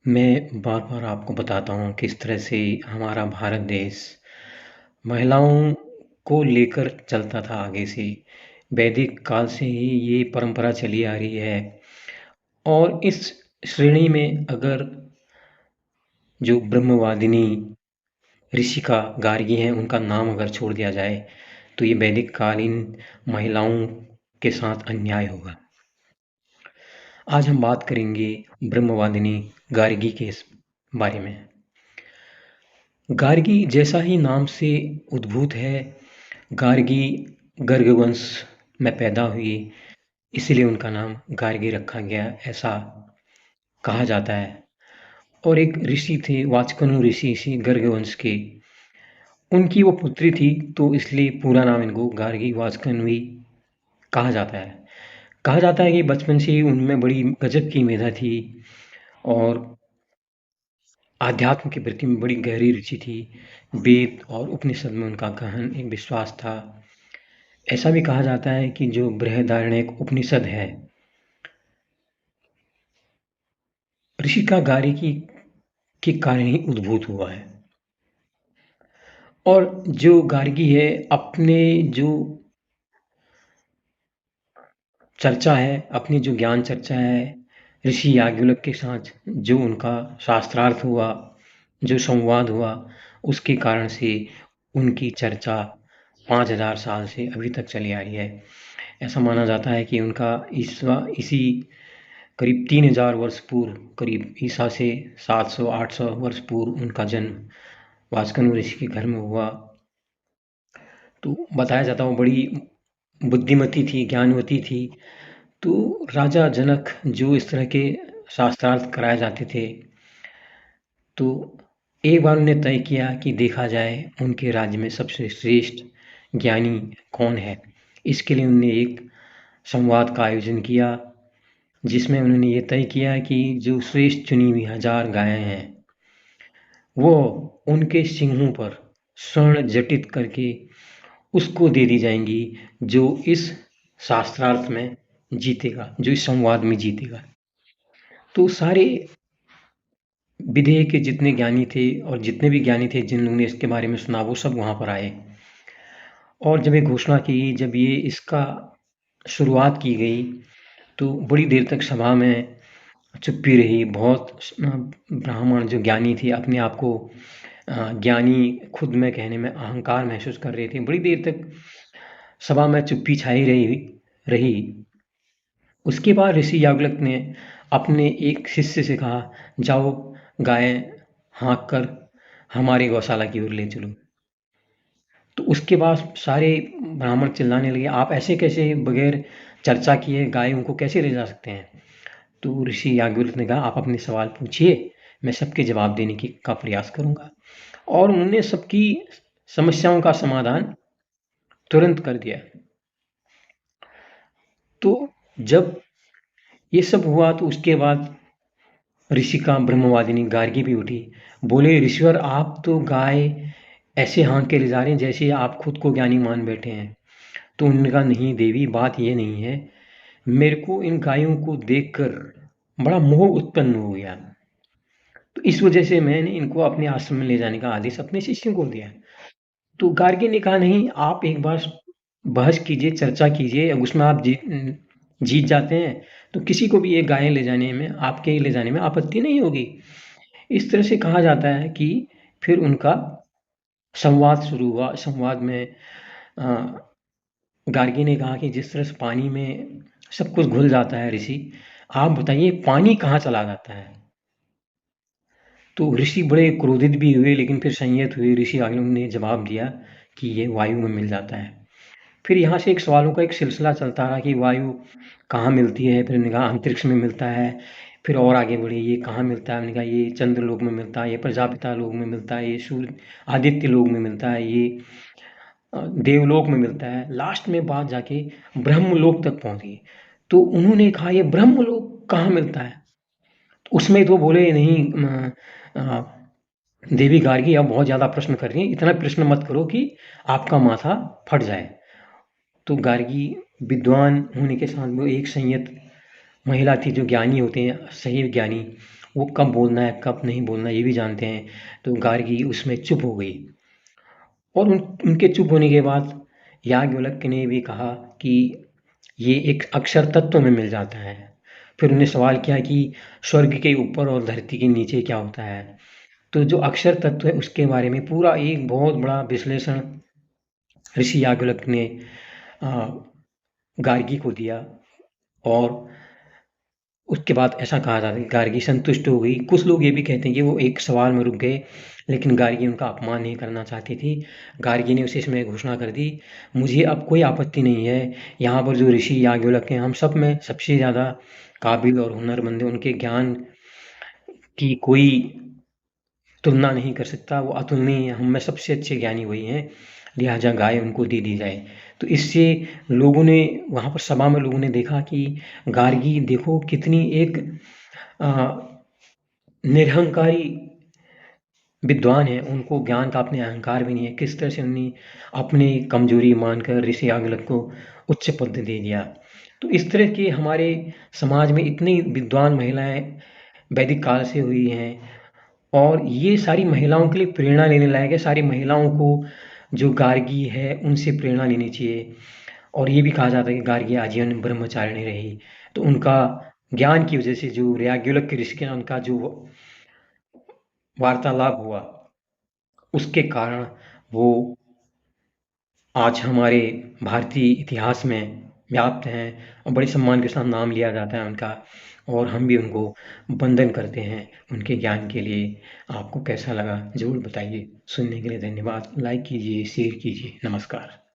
मैं बार-बार आपको बताता हूँ किस तरह से हमारा भारत देश महिलाओं को लेकर चलता था आगे से। वैदिक काल से ही ये परंपरा चली आ रही है और इस श्रेणी में अगर जो ब्रह्मवादिनी ऋषिका गार्गी हैं, उनका नाम अगर छोड़ दिया जाए, तो ये वैदिक कालीन महिलाओं के साथ अन्याय होगा। आज हम बात करेंगे ब्रह्मवादिनी गार्गी के इस बारे में। गार्गी जैसा ही नाम से उद्भूत है, गार्गी गर्ग वंश में पैदा हुई, इसलिए उनका नाम गार्गी रखा गया, ऐसा कहा जाता है। और एक ऋषि थे, वाचकनु ऋषि, इसी गर्ग वंश के, उनकी वो पुत्री थी, तो इसलिए पूरा नाम इनको गार्गी वाचकन्वी कहा जाता है। कहा जाता है कि बचपन से ही उनमें बड़ी गजब की मेधा थी और आध्यात्म के प्रति में बड़ी गहरी रुचि थी। वेद और उपनिषद में उनका गहन एक विश्वास था। ऐसा भी कहा जाता है कि जो बृहदारण्यक उपनिषद है, ऋषिका गार्गी के कारण ही उद्भूत हुआ है। और जो गार्गी है, अपने जो चर्चा है, अपनी जो ज्ञान चर्चा है, ऋषि याज्ञवल्क्य के साथ जो उनका शास्त्रार्थ हुआ, जो संवाद हुआ, उसके कारण से उनकी चर्चा 5000 साल से अभी तक चली आ रही है। ऐसा माना जाता है कि उनका इसी करीब 3000 वर्ष पूर्व, करीब ईसा से 700-800 वर्ष पूर्व उनका जन्म वासकनु ऋषि के घर में हुआ। तो बताया जाता है वो बड़ी बुद्धिमती थी, ज्ञानवती थी। तो राजा जनक जो इस तरह के शास्त्रार्थ कराए जाते थे, तो एक बार उन्होंने तय किया कि देखा जाए उनके राज्य में सबसे श्रेष्ठ ज्ञानी कौन है। इसके लिए उन्होंने एक संवाद का आयोजन किया, जिसमें उन्होंने ये तय किया कि जो श्रेष्ठ चुनी हुई 1000 गायें हैं, वो उनके सिंहों पर स्वर्ण जटित करके उसको दे दी जाएंगी जो इस शास्त्रार्थ में जीतेगा, जो इस संवाद में जीतेगा। तो सारे विदेह के जितने ज्ञानी थे और जितने भी ज्ञानी थे जिन्होंने इसके बारे में सुना, वो सब वहाँ पर आए। और जब ये घोषणा की, जब ये इसका शुरुआत की गई, तो बड़ी देर तक सभा में चुप्पी रही। बहुत ब्राह्मण जो ज्ञानी थे, अपने आप को ज्ञानी खुद में कहने में अहंकार महसूस कर रहे थे। बड़ी देर तक सभा में चुप्पी छाई रही। उसके बाद ऋषि याज्ञवल्क्य ने अपने एक शिष्य से कहा, जाओ गायें हाँक कर हमारी गौशाला की ओर ले चलो। तो उसके बाद सारे ब्राह्मण चिल्लाने लगे, आप ऐसे कैसे बगैर चर्चा किए गायों को कैसे ले जा सकते हैं। तो ऋषि याज्ञवल्क्य ने कहा, आप अपने सवाल पूछिए, मैं सबके जवाब देने का प्रयास करूंगा। और उन्होंने सबकी समस्याओं का समाधान तुरंत कर दिया। तो जब ये सब हुआ, तो उसके बाद ऋषिका ब्रह्मवादिनी गार्गी भी उठी, बोले, ऋषिवर आप तो गाय ऐसे हाँक के ले जा रहे हैं जैसे आप खुद को ज्ञानी मान बैठे हैं। तो उन्होंने कहा, नहीं देवी, बात ये नहीं है, मेरे को इन गायों को देखकर बड़ा मोह उत्पन्न हो गया, तो इस वजह से मैंने इनको अपने आश्रम में ले जाने का आदेश अपने शिष्यों को दिया। तो गार्गी ने कहा, नहीं, आप एक बार बहस कीजिए, चर्चा कीजिए, उसमें आप जीत जाते हैं तो किसी को भी ये गायें ले जाने में, आपके ले जाने में आपत्ति नहीं होगी। इस तरह से कहा जाता है कि फिर उनका संवाद शुरू हुआ। संवाद में गार्गी ने कहा कि जिस तरह से पानी में सब कुछ घुल जाता है ऋषि, आप बताइए पानी कहाँ चला जाता है। तो ऋषि बड़े क्रोधित भी हुए, लेकिन फिर संयत हुए। ऋषि याज्ञवल्क्य ने जवाब दिया कि ये वायु में मिल जाता है। फिर यहाँ से एक सवालों का एक सिलसिला चलता रहा कि वायु कहाँ मिलती है। फिर उन्होंने कहा अंतरिक्ष में मिलता है। फिर और आगे बढ़े, ये कहाँ मिलता है, उन्होंने कहा ये चंद्रलोक में मिलता है, ये प्रजापिता लोक में मिलता है, ये सूर्य आदित्य लोक में मिलता है, ये देवलोक में मिलता है। लास्ट में बात जाके ब्रह्मलोक तक पहुंच गई। तो उन्होंने कहा, ये ब्रह्मलोक कहाँ मिलता है। तो उसमें तो बोले, नहीं देवी गार्गी, आप बहुत ज़्यादा प्रश्न कर रही हैं, इतना प्रश्न मत करो कि आपका माथा फट जाए। तो गार्गी विद्वान होने के साथ वो एक संयत महिला थी, जो ज्ञानी होते हैं, सही ज्ञानी, वो कब बोलना है, कब नहीं बोलना ये भी जानते हैं। तो गार्गी उसमें चुप हो गई और उनके चुप होने के बाद याज्ञवल्क्य ने भी कहा कि ये एक अक्षर तत्व में मिल जाता है। फिर उन्हें सवाल किया कि स्वर्ग के ऊपर और धरती के नीचे क्या होता है? तो जो अक्षर तत्व है उसके बारे में पूरा एक बहुत बड़ा विश्लेषण ऋषि याज्ञवल्क्य ने गार्गी को दिया और उसके बाद ऐसा कहा जाता है कि गार्गी संतुष्ट हो गई। कुछ लोग ये भी कहते हैं कि वो एक सवाल में रुक गए, लेकिन गार्गी उनका अपमान नहीं करना चाहती थी। गार्गी ने उसी समय घोषणा कर दी, मुझे अब कोई आपत्ति नहीं है, यहाँ पर जो ऋषि याज्ञवल्क्य हैं हम सब में सबसे ज़्यादा काबिल और हुनरमंद हैं, उनके ज्ञान की कोई तुलना नहीं कर सकता, वो अतुलनीय है, हम में सबसे अच्छे ज्ञानी वही हैं, लिहाजा गाय उनको दे दी जाए। तो इससे लोगों ने वहाँ पर सभा में लोगों ने देखा कि गार्गी देखो कितनी एक निरहंकारी विद्वान है, उनको ज्ञान का अपने अहंकार भी नहीं है। किस तरह से उन्हें अपनी कमजोरी मानकर ऋषि याज्ञवल्क्य को उच्च पद दे दिया। तो इस तरह के हमारे समाज में इतनी विद्वान महिलाएं वैदिक काल से हुई हैं और ये सारी महिलाओं के लिए प्रेरणा लेने लायक है। सारी महिलाओं को जो गार्गी है उनसे प्रेरणा लेनी चाहिए। और ये भी कहा जाता है कि गार्गी आजीवन ब्रह्मचारिणी रही, तो उनका ज्ञान की वजह से जो याज्ञवल्क्य ऋषि के उनका जो वार्तालाप हुआ उसके कारण वो आज हमारे भारतीय इतिहास में व्याप्त हैं और बड़े सम्मान के साथ नाम लिया जाता है उनका और हम भी उनको वंदन करते हैं उनके ज्ञान के लिए। आपको कैसा लगा ज़रूर बताइए। सुनने के लिए धन्यवाद। लाइक कीजिए, शेयर कीजिए। नमस्कार।